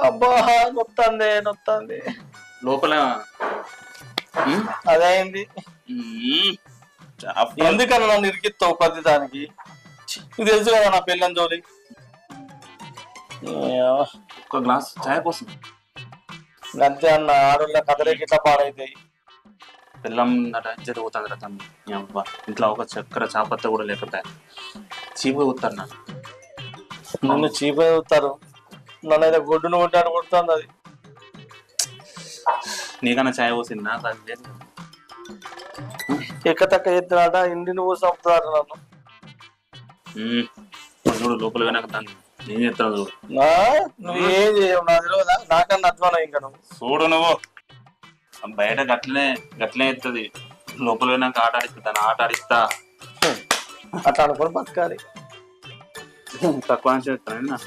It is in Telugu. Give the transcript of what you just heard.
అబ్బా నొత్తంది నొత్తంది లోపల అదైంది. ఎందుకన్నా నన్ను ఇరికిస్తావు ప్రతి దానికి? ఇది తెలుసు కదా నా పెళ్ళని జోలి. ఒక గ్లాస్ చాయ్ కోసం అంతే అన్న, ఆడోళ్ళ కథలకి ఇట్లా పాడైతాయి. బెల్లం జరుగుతుంది తమ్మి. అబ్బా ఇంట్లో ఒక చక్కెర చాపత్త కూడా లేకపోతే చీపుగా కూతారు నన్ను. నన్ను చీప్ అవుతారు, నన్ను అయితే గొడ్డును కొట్టాడు కొడుతుంది అది. నీకన్నా చాయ్ పోసింది నాకు అది లేదు. ఎక్క తక్క ఎత్తునాట ఇంటిని పోసి చంపుతారు నన్ను. చూడు లోపల వెనక దాన్ని ఏం చేస్తావు చూడు. నువ్వు ఏం చేయవు నాకు తెలియదా? నాకన్నా అధ్వానం ఇంకా నువ్వు. చూడు నువ్వు బయట గట్లనే ఎత్తుంది, లోపల వెనక ఆట ఆడిస్తా దాన్ని ఆట ఆడిస్తా. అట్లా అనుకుని బతకాలి. తక్కువ చేస్తాను